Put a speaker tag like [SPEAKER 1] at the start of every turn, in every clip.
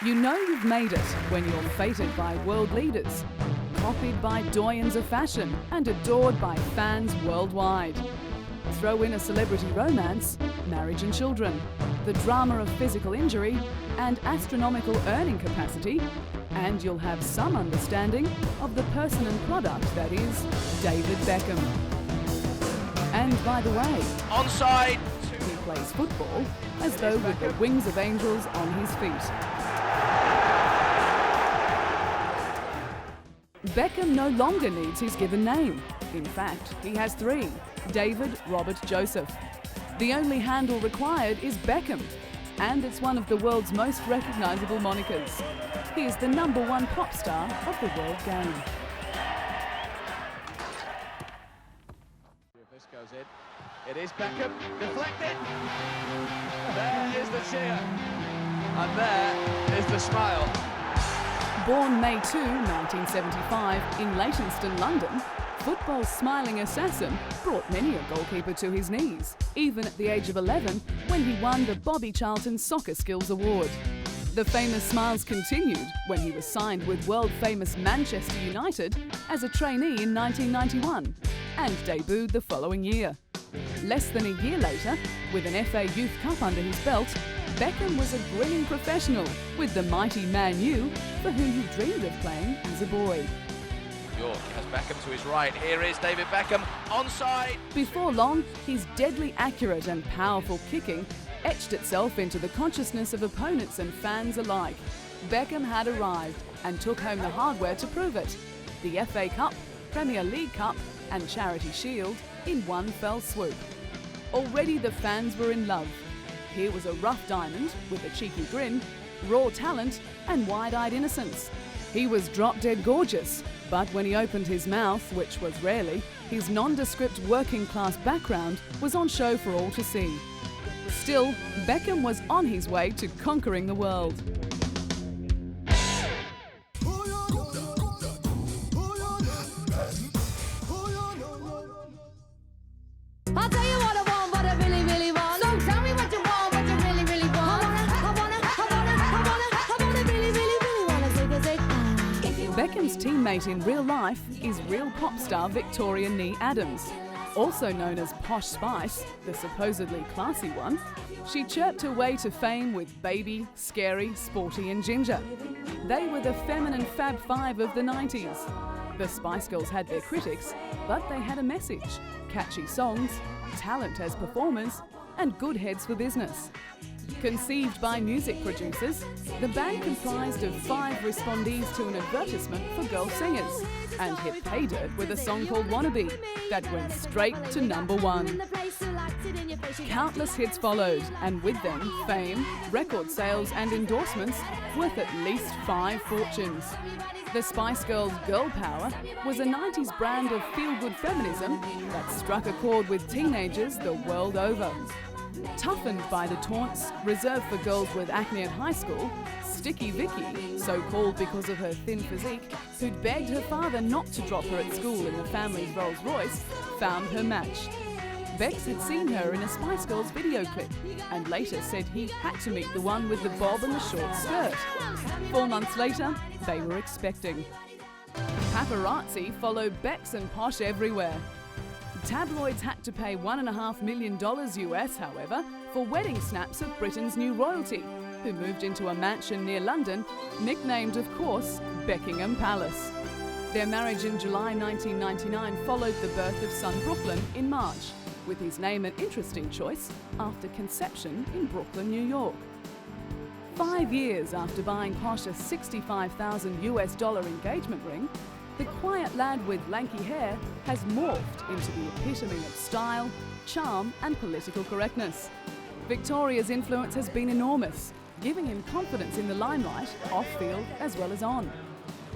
[SPEAKER 1] You know you've made it when you're feted by world leaders, copied by doyens of fashion and adored by fans worldwide. Throw in a celebrity romance, marriage and children, the drama of physical injury and astronomical earning capacity, and you'll have some understanding of the person and product that is David Beckham. And by the way,
[SPEAKER 2] onside.
[SPEAKER 1] He plays football as though with the wings of angels on his feet. Beckham no longer needs his given name. In fact, he has three: David Robert Joseph. The only handle required is Beckham, and it's one of the world's most recognisable monikers. He is the #1 pop star of the world game.
[SPEAKER 2] If this goes in, it is Beckham, deflected. There is the cheer, and there is the smile.
[SPEAKER 1] Born May 2, 1975 in Leytonstone, London, football's smiling assassin brought many a goalkeeper to his knees, even at the age of 11 when he won the Bobby Charlton Soccer Skills Award. The famous smiles continued when he was signed with world-famous Manchester United as a trainee in 1991 and debuted the following year. Less than a year later, with an FA Youth Cup under his belt, Beckham was a grinning professional with the mighty Man U, for whom he dreamed of playing as a boy.
[SPEAKER 2] York has Beckham to his right. Here is David Beckham, onside.
[SPEAKER 1] Before long, his deadly accurate and powerful kicking etched itself into the consciousness of opponents and fans alike. Beckham had arrived and took home the hardware to prove it: the FA Cup, Premier League Cup and Charity Shield in one fell swoop. Already the fans were in love. Here was a rough diamond with a cheeky grin, raw talent and wide-eyed innocence. He was drop-dead gorgeous, but when he opened his mouth, which was rarely, his nondescript working-class background was on show for all to see. Still, Beckham was on his way to conquering the world.
[SPEAKER 3] I'll tell you what I want, what I really, really want. So tell me what you want, what you really, really want. I wanna really, really, really wanna take a
[SPEAKER 1] Beckham's teammate in real life is real pop star Victoria Nee Adams. Also known as Posh Spice, the supposedly classy one, she chirped her way to fame with Baby, Scary, Sporty and Ginger. They were the feminine Fab Five of the 90s. The Spice Girls had their critics, but they had a message: catchy songs, talent as performers, and good heads for business. Conceived by music producers, the band comprised of 5 respondees to an advertisement for girl singers and hit pay dirt with a song called Wannabe that went straight to #1. Countless hits followed, and with them, fame, record sales and endorsements worth at least 5 fortunes. The Spice Girls' girl power was a 90s brand of feel-good feminism that struck a chord with teenagers the world over. Toughened by the taunts reserved for girls with acne at high school, Sticky Vicky, so called because of her thin physique, who'd begged her father not to drop her at school in the family's Rolls Royce, found her match. Bex had seen her in a Spice Girls video clip and later said he had to meet the one with the bob and the short skirt. 4 months later, they were expecting. Paparazzi followed Bex and Posh everywhere. Tabloids had to pay $1.5 million US, however, for wedding snaps of Britain's new royalty, who moved into a mansion near London, nicknamed, of course, Buckingham Palace. Their marriage in July 1999 followed the birth of son Brooklyn in March, with his name an interesting choice after conception in Brooklyn, New York. 5 years after buying Posh a $65,000 US engagement ring, The quiet lad with lanky hair has morphed into the epitome of style, charm and political correctness. Victoria's influence has been enormous, giving him confidence in the limelight, off-field as well as on.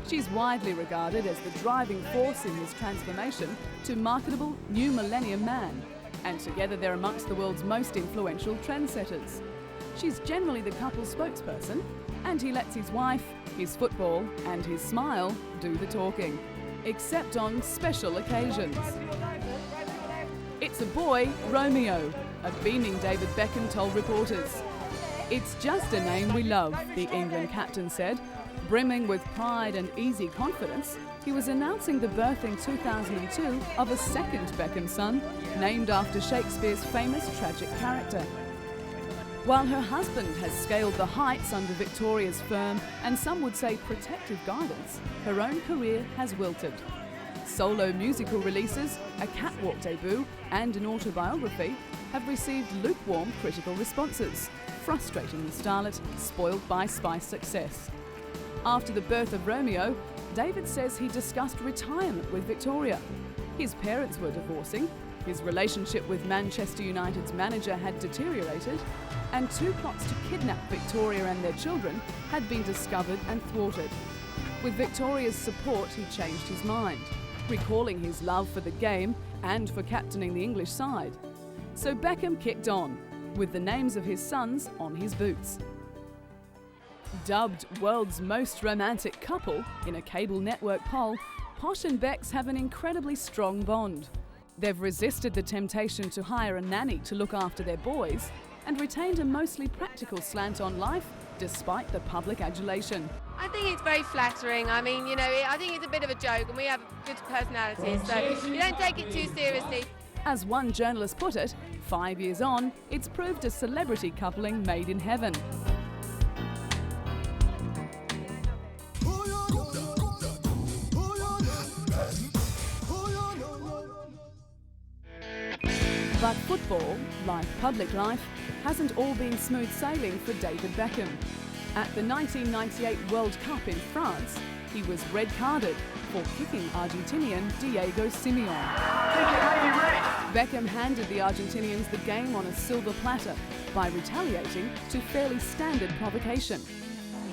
[SPEAKER 1] She's widely regarded as the driving force in his transformation to marketable new millennium man, and together they're amongst the world's most influential trendsetters. She's generally the couple's spokesperson, and he lets his wife, his football and his smile do the talking, except on special occasions. It's a boy, Romeo, a beaming David Beckham told reporters. "It's just a name we love," the England captain said. Brimming with pride and easy confidence, he was announcing the birth in 2002 of a second Beckham son, named after Shakespeare's famous tragic character. While her husband has scaled the heights under Victoria's firm and some would say protective guidance, her own career has wilted. Solo musical releases, a catwalk debut and an autobiography have received lukewarm critical responses, frustrating the starlet spoiled by Spice success. After the birth of Romeo, David says he discussed retirement with Victoria. His parents were divorcing, his relationship with Manchester United's manager had deteriorated, and 2 plots to kidnap Victoria and their children had been discovered and thwarted. With Victoria's support, he changed his mind, recalling his love for the game and for captaining the English side. So Beckham kicked on, with the names of his sons on his boots. Dubbed world's most romantic couple in a cable network poll, Posh and Becks have an incredibly strong bond. They've resisted the temptation to hire a nanny to look after their boys and retained a mostly practical slant on life despite the public adulation.
[SPEAKER 4] I think it's very flattering. I mean, I think it's a bit of a joke and we have good personalities, so you don't take it too seriously.
[SPEAKER 1] As one journalist put it, 5 years on, it's proved a celebrity coupling made in heaven. But football, like public life, hasn't all been smooth sailing for David Beckham. At the 1998 World Cup in France, he was red-carded for kicking Argentinian Diego Simeone. Beckham handed the Argentinians the game on a silver platter by retaliating to fairly standard provocation.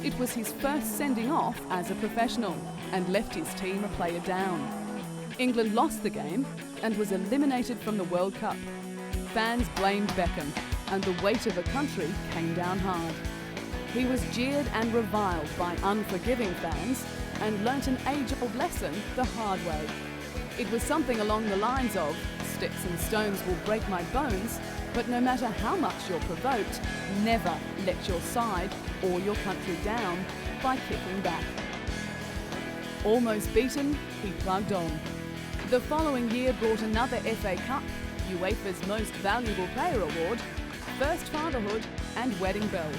[SPEAKER 1] It was his first sending off as a professional and left his team a player down. England lost the game and was eliminated from the World Cup. Fans blamed Beckham, and the weight of the country came down hard. He was jeered and reviled by unforgiving fans and learnt an age-old lesson the hard way. It was something along the lines of, "Sticks and stones will break my bones, but no matter how much you're provoked, never let your side or your country down by kicking back." Almost beaten, he plugged on. The following year brought another FA Cup, UEFA's Most Valuable Player Award, first fatherhood and wedding bells.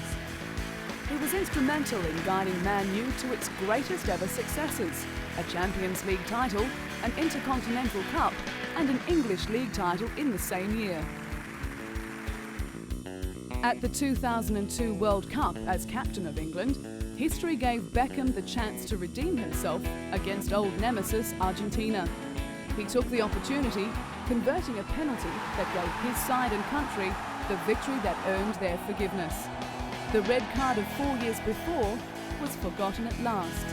[SPEAKER 1] He was instrumental in guiding Man U to its greatest ever successes, a Champions League title, an Intercontinental Cup and an English League title in the same year. At the 2002 World Cup as captain of England, history gave Beckham the chance to redeem himself against old nemesis Argentina. He took the opportunity, converting a penalty that gave his side and country the victory that earned their forgiveness. The red card of 4 years before was forgotten at last.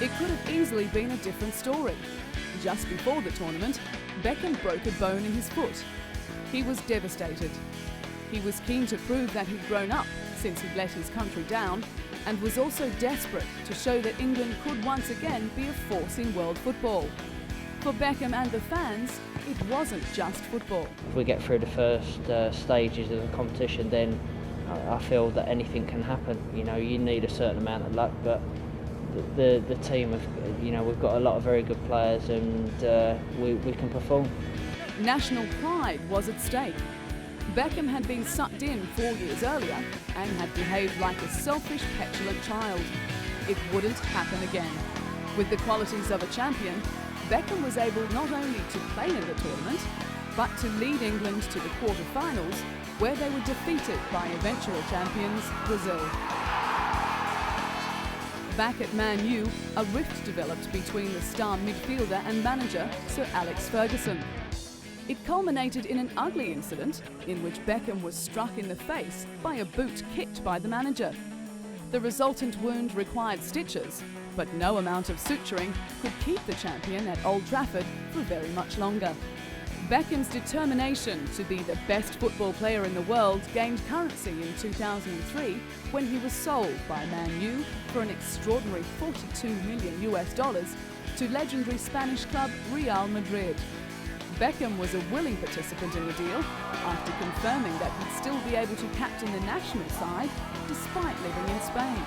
[SPEAKER 1] It could have easily been a different story. Just before the tournament, Beckham broke a bone in his foot. He was devastated. He was keen to prove that he'd grown up since he'd let his country down, and was also desperate to show that England could once again be a force in world football. For Beckham and the fans, it wasn't just football.
[SPEAKER 5] If we get through the first stages of the competition, then I feel that anything can happen. You need a certain amount of luck, but the team, we've got a lot of very good players, and we can perform.
[SPEAKER 1] National pride was at stake. Beckham had been sucked in 4 years earlier and had behaved like a selfish, petulant child. It wouldn't happen again. With the qualities of a champion, Beckham was able not only to play in the tournament, but to lead England to the quarter-finals, where they were defeated by eventual champions Brazil. Back at Man U, a rift developed between the star midfielder and manager, Sir Alex Ferguson. It culminated in an ugly incident in which Beckham was struck in the face by a boot kicked by the manager. The resultant wound required stitches, but no amount of suturing could keep the champion at Old Trafford for very much longer. Beckham's determination to be the best football player in the world gained currency in 2003 when he was sold by Man U for an extraordinary $42 million to legendary Spanish club Real Madrid. Beckham was a willing participant in the deal after confirming that he'd still be able to captain the national side despite living in Spain.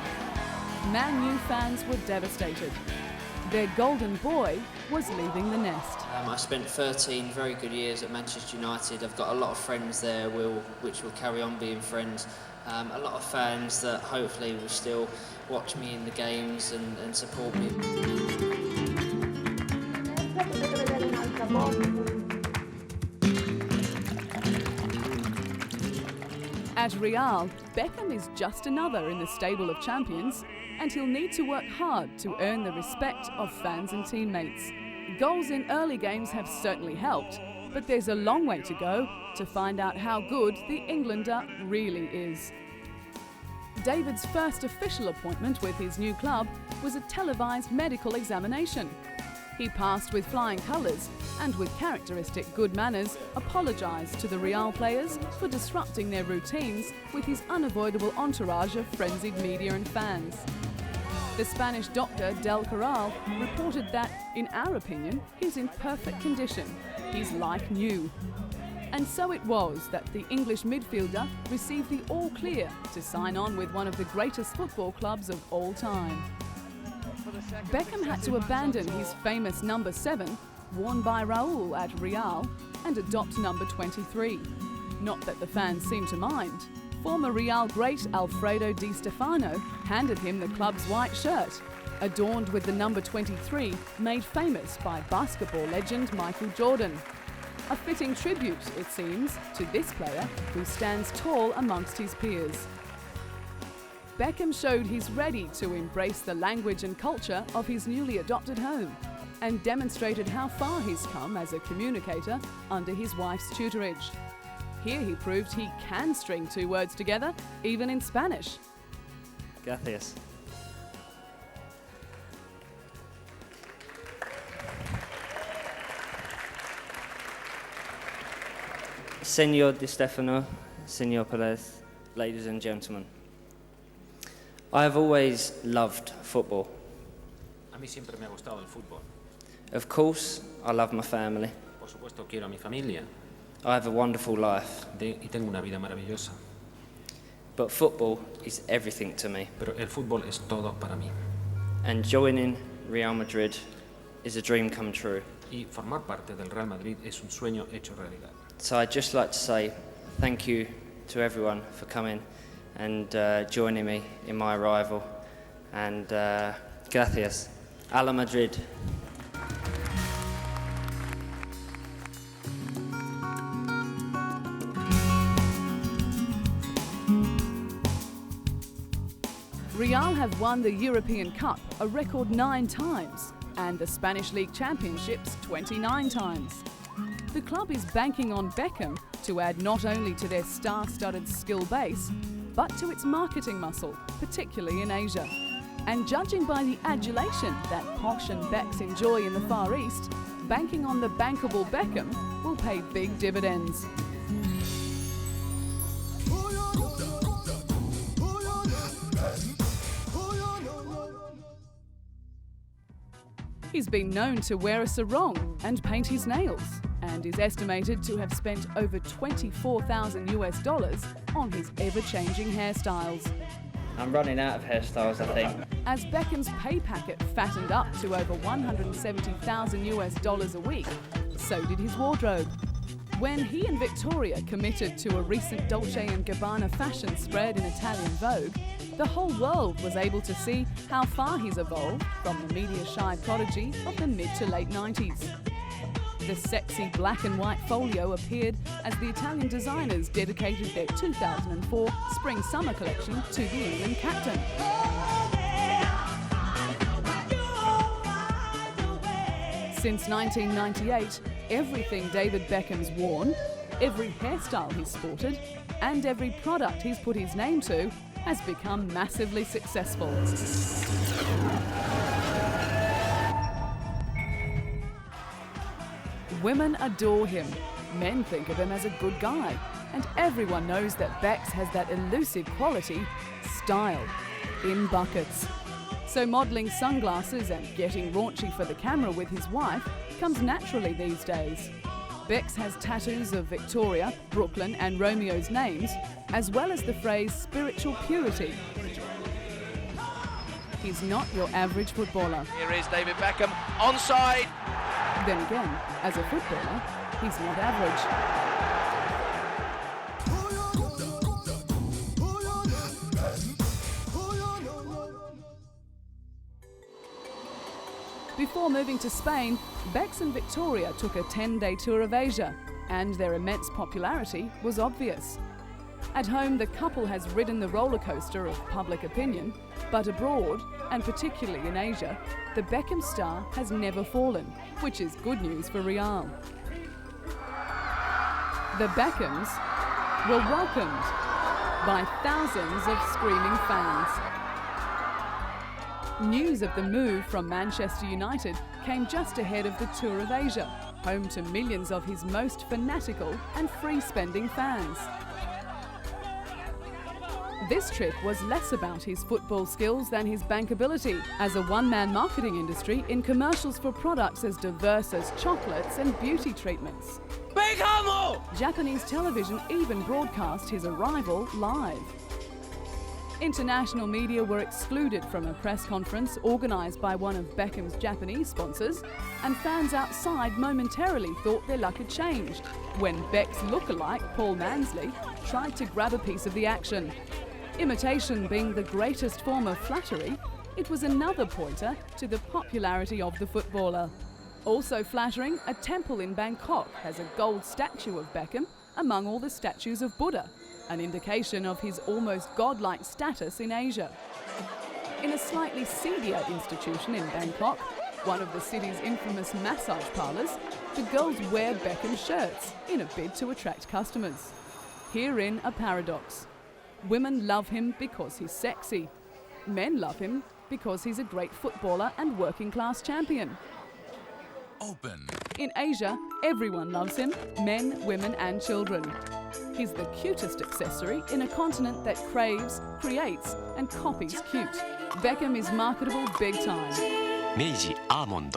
[SPEAKER 1] Man U fans were devastated. Their golden boy was leaving the nest.
[SPEAKER 5] I spent 13 very good years at Manchester United. I've got a lot of friends there which will carry on being friends. A lot of fans that hopefully will still watch me in the games and support me.
[SPEAKER 1] At Real, Beckham is just another in the stable of champions, and he'll need to work hard to earn the respect of fans and teammates. Goals in early games have certainly helped, but there's a long way to go to find out how good the Englander really is. David's first official appointment with his new club was a televised medical examination. He passed with flying colours and with characteristic good manners apologised to the Real players for disrupting their routines with his unavoidable entourage of frenzied media and fans. The Spanish doctor Del Corral reported that, in our opinion, he's in perfect condition. He's like new. And so it was that the English midfielder received the all clear to sign on with one of the greatest football clubs of all time. Beckham had to abandon his famous number 7, worn by Raúl at Real, and adopt number 23. Not that the fans seemed to mind. Former Real great Alfredo Di Stefano handed him the club's white shirt, adorned with the number 23, made famous by basketball legend Michael Jordan. A fitting tribute, it seems, to this player who stands tall amongst his peers. Beckham showed he's ready to embrace the language and culture of his newly adopted home and demonstrated how far he's come as a communicator under his wife's tutorage. Here he proved he can string 2 words together, even in Spanish.
[SPEAKER 6] Gracias. Señor Di Stefano, Señor Perez, ladies and gentlemen. I have always loved football.
[SPEAKER 7] A mí siempre me ha gustado el fútbol.
[SPEAKER 6] Of course, I love my family.
[SPEAKER 7] Por supuesto, quiero a mi familia.
[SPEAKER 6] I have a wonderful life.
[SPEAKER 7] Y tengo una vida maravillosa.
[SPEAKER 6] But football is everything to me.
[SPEAKER 7] Pero el fútbol es todo para mí.
[SPEAKER 6] And joining Real Madrid is a dream come true.
[SPEAKER 7] Y formar parte del Real Madrid es un sueño hecho realidad.
[SPEAKER 6] So I'd just like to say thank you to everyone for coming and joining me in my arrival. And gracias. A la Madrid.
[SPEAKER 1] Real have won the European Cup a record 9 times and the Spanish League Championships 29 times. The club is banking on Beckham to add not only to their star-studded skill base, but to its marketing muscle, particularly in Asia. And judging by the adulation that Posh and Becks enjoy in the Far East, banking on the bankable Beckham will pay big dividends. He's been known to wear a sarong and paint his nails, and is estimated to have spent over $24,000 on his ever-changing hairstyles.
[SPEAKER 5] I'm running out of hairstyles, I think.
[SPEAKER 1] As Beckham's pay packet fattened up to over $170,000 a week, so did his wardrobe. When he and Victoria committed to a recent Dolce & Gabbana fashion spread in Italian Vogue, the whole world was able to see how far he's evolved from the media-shy prodigy of the mid to late 90s. The sexy black and white folio appeared as the Italian designers dedicated their 2004 Spring-Summer collection to the England captain. Since 1998, everything David Beckham's worn, every hairstyle he's sported, and every product he's put his name to has become massively successful. Women adore him, men think of him as a good guy, and everyone knows that Bex has that elusive quality, style, in buckets. So modelling sunglasses and getting raunchy for the camera with his wife comes naturally these days. Bex has tattoos of Victoria, Brooklyn and Romeo's names, as well as the phrase spiritual purity. He's not your average footballer.
[SPEAKER 2] Here is David Beckham, onside.
[SPEAKER 1] Then again, as a footballer, he's not average. Before moving to Spain, Bex and Victoria took a 10-day tour of Asia, and their immense popularity was obvious. At home, the couple has ridden the roller coaster of public opinion, but abroad, and particularly in Asia, the Beckham star has never fallen, which is good news for Real. The Beckhams were welcomed by thousands of screaming fans. News of the move from Manchester United came just ahead of the Tour of Asia, home to millions of his most fanatical and free-spending fans. This trip was less about his football skills than his bankability as a one-man marketing industry in commercials for products as diverse as chocolates and beauty treatments. Japanese television even broadcast his arrival live. International media were excluded from a press conference organised by one of Beckham's Japanese sponsors, and fans outside momentarily thought their luck had changed when Beck's lookalike, Paul Mansley, tried to grab a piece of the action. Imitation being the greatest form of flattery, it was another pointer to the popularity of the footballer. Also flattering, a temple in Bangkok has a gold statue of Beckham among all the statues of Buddha, an indication of his almost godlike status in Asia. In a slightly seedier institution in Bangkok, one of the city's infamous massage parlours, the girls wear Beckham shirts in a bid to attract customers. Herein a paradox. Women love him because he's sexy. Men love him because he's a great footballer and working-class champion.
[SPEAKER 8] Open.
[SPEAKER 1] In Asia, everyone loves him, men, women and children. He's the cutest accessory in a continent that craves, creates and copies cute. Beckham is marketable big time.
[SPEAKER 8] Meiji Almond.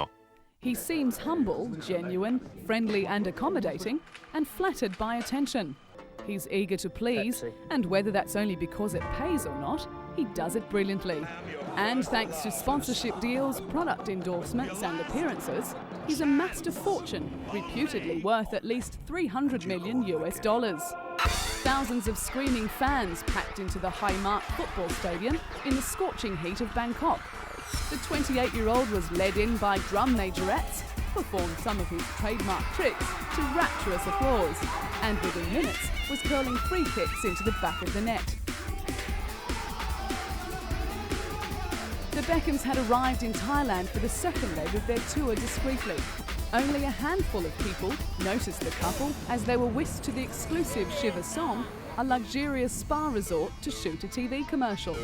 [SPEAKER 1] He seems humble, genuine, friendly and accommodating, and flattered by attention. He's eager to please, and whether that's only because it pays or not, he does it brilliantly. And thanks to sponsorship deals, product endorsements and appearances, he's amassed a fortune, reputedly worth at least $300 million US. Thousands of screaming fans packed into the Highmark football stadium in the scorching heat of Bangkok. The 28-year-old was led in by drum majorettes, performed some of his trademark tricks to rapturous applause, and within minutes was curling free kicks into the back of the net. The Beckhams had arrived in Thailand for the second leg of their tour discreetly. Only a handful of people noticed the couple as they were whisked to the exclusive Shiva Som, a luxurious spa resort, to shoot a TV commercial.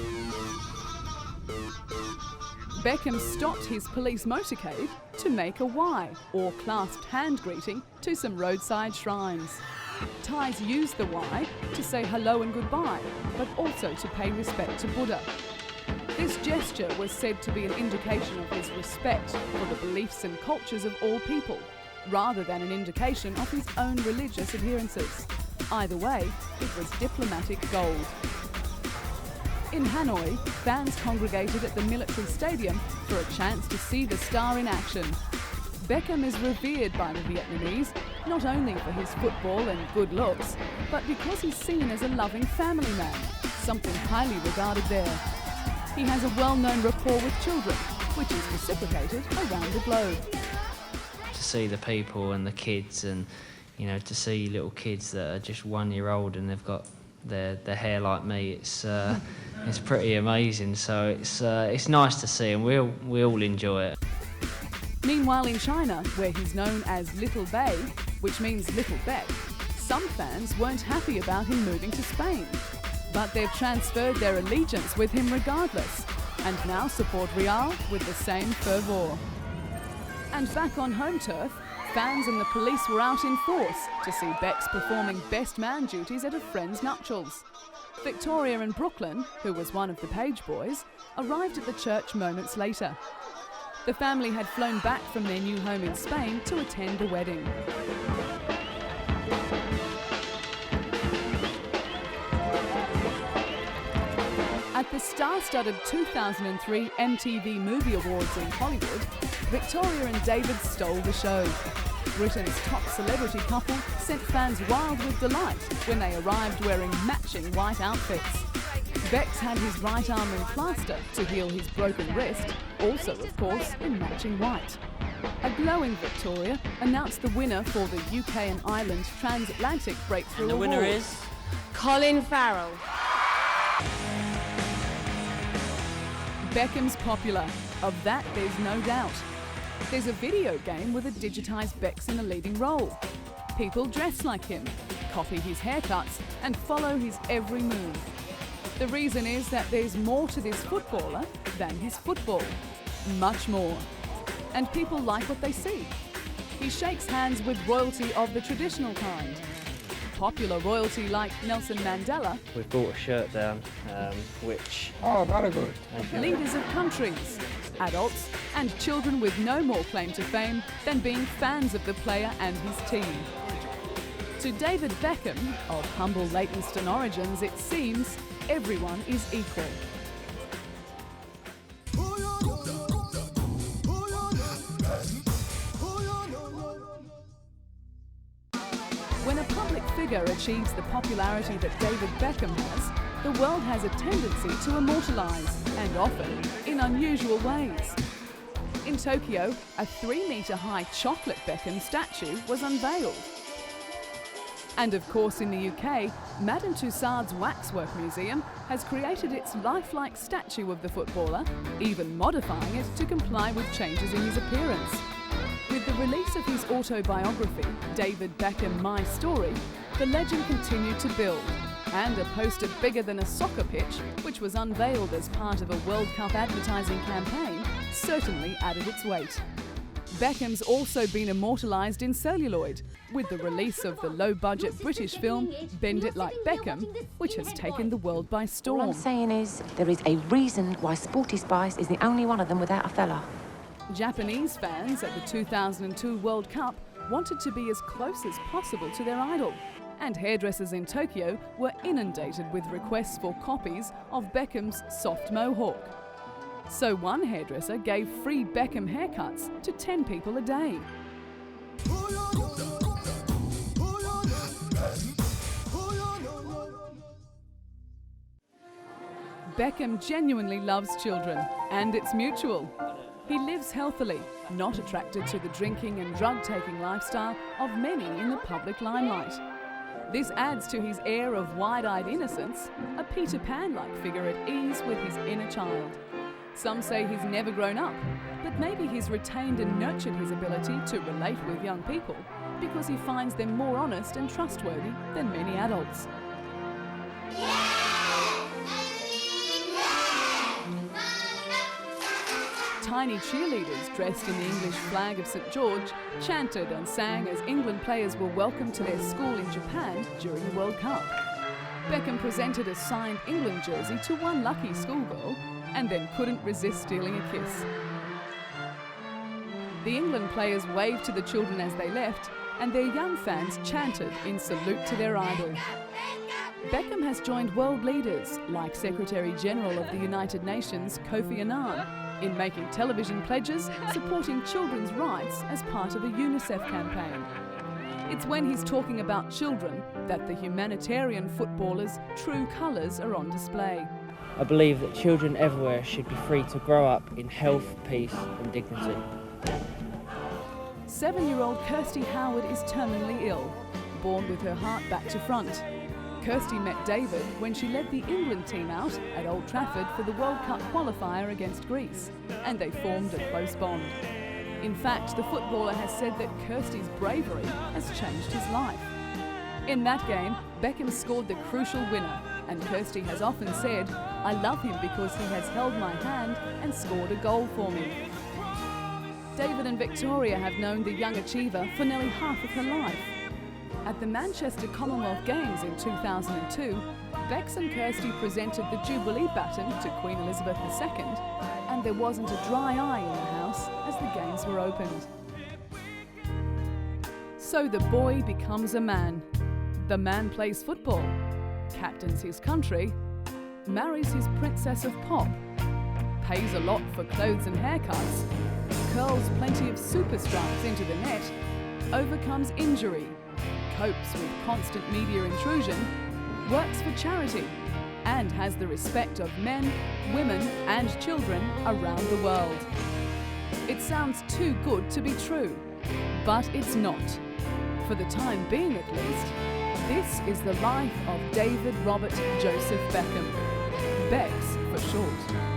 [SPEAKER 1] Beckham stopped his police motorcade to make a Y, or clasped hand greeting, to some roadside shrines. Thais use the Y to say hello and goodbye, but also to pay respect to Buddha. This gesture was said to be an indication of his respect for the beliefs and cultures of all people, rather than an indication of his own religious adherences. Either way, it was diplomatic gold. In Hanoi, fans congregated at the military stadium for a chance to see the star in action. Beckham is revered by the Vietnamese, not only for his football and good looks, but because he's seen as a loving family man, something highly regarded there. He has a well-known rapport with children, which is reciprocated around the globe.
[SPEAKER 5] To see the people and the kids, and to see little kids that are just 1 year old and they've got their hair like me, it's pretty amazing. So it's nice to see, and we all enjoy it.
[SPEAKER 1] Meanwhile, in China, where he's known as Little Bei, which means Little Beck, some fans weren't happy about him moving to Spain. But they've transferred their allegiance with him regardless, and now support Real with the same fervour. And back on home turf, fans and the police were out in force to see Becks performing best man duties at a friend's nuptials. Victoria and Brooklyn, who was one of the page boys, arrived at the church moments later. The family had flown back from their new home in Spain to attend the wedding. At the star-studded 2003 MTV Movie Awards in Hollywood, Victoria and David stole the show. Britain's top celebrity couple sent fans wild with delight when they arrived wearing matching white outfits. Becks had his right arm in plaster to heal his broken wrist, also of course in matching white. A glowing Victoria announced the winner for the UK and Ireland Transatlantic Breakthrough
[SPEAKER 6] And the
[SPEAKER 1] Award.
[SPEAKER 6] winner is
[SPEAKER 4] Colin Farrell.
[SPEAKER 1] Beckham's popular, of that there's no doubt. There's a video game with a digitised Becks in a leading role. People dress like him, copy his haircuts and follow his every move. The reason is that there's more to this footballer than his football. Much more. And people like what they see. He shakes hands with royalty of the traditional kind. Popular royalty like Nelson Mandela.
[SPEAKER 5] We've brought a shirt down, which...
[SPEAKER 9] Oh, very good.
[SPEAKER 1] Leaders of countries, adults and children with no more claim to fame than being fans of the player and his team. To David Beckham, of humble Leytonstone origins, it seems everyone is equal. When a public figure achieves the popularity that David Beckham has, the world has a tendency to immortalise, and often in unusual ways. In Tokyo, a 3-metre-high chocolate Beckham statue was unveiled. And of course in the UK, Madame Tussauds Waxwork Museum has created its lifelike statue of the footballer, even modifying it to comply with changes in his appearance. With the release of his autobiography, David Beckham My Story, the legend continued to build, and a poster bigger than a soccer pitch, which was unveiled as part of a World Cup advertising campaign, certainly added its weight. Beckham's also been immortalised in celluloid, with the release of the low-budget British film Bend It Like Beckham, which has taken the world by storm.
[SPEAKER 10] All I'm saying is, there is a reason why Sporty Spice is the only one of them without a fella.
[SPEAKER 1] Japanese fans at the 2002 World Cup wanted to be as close as possible to their idol, and hairdressers in Tokyo were inundated with requests for copies of Beckham's soft mohawk. So one hairdresser gave free Beckham haircuts to 10 people a day. Beckham genuinely loves children, and it's mutual. He lives healthily, not attracted to the drinking and drug-taking lifestyle of many in the public limelight. This adds to his air of wide-eyed innocence, a Peter Pan-like figure at ease with his inner child. Some say he's never grown up, but maybe he's retained and nurtured his ability to relate with young people because he finds them more honest and trustworthy than many adults. Tiny cheerleaders dressed in the English flag of St. George chanted and sang as England players were welcomed to their school in Japan during the World Cup. Beckham presented a signed England jersey to one lucky schoolgirl and then couldn't resist stealing a kiss. The England players waved to the children as they left, and their young fans chanted in salute to their idol. Beckham has joined world leaders like Secretary General of the United Nations Kofi Annan in making television pledges supporting children's rights as part of a UNICEF campaign. It's when he's talking about children that the humanitarian footballer's true colours are on display.
[SPEAKER 5] I believe that children everywhere should be free to grow up in health, peace and dignity.
[SPEAKER 1] 7-year-old Kirsty Howard is terminally ill, born with her heart back to front. Kirsty met David when she led the England team out at Old Trafford for the World Cup qualifier against Greece, and they formed a close bond. In fact, the footballer has said that Kirsty's bravery has changed his life. In that game, Beckham scored the crucial winner, and Kirsty has often said, "I love him because he has held my hand and scored a goal for me." David and Victoria have known the young achiever for nearly half of her life. At the Manchester Commonwealth Games in 2002, Bex and Kirsty presented the Jubilee baton to Queen Elizabeth II, and there wasn't a dry eye in the house as the games were opened. So the boy becomes a man. The man plays football, captains his country, marries his princess of pop, pays a lot for clothes and haircuts, curls plenty of super strikes into the net, overcomes injury, copes with constant media intrusion, works for charity, and has the respect of men, women and children around the world. It sounds too good to be true, but it's not. For the time being at least, this is the life of David Robert Joseph Beckham, Bex for short.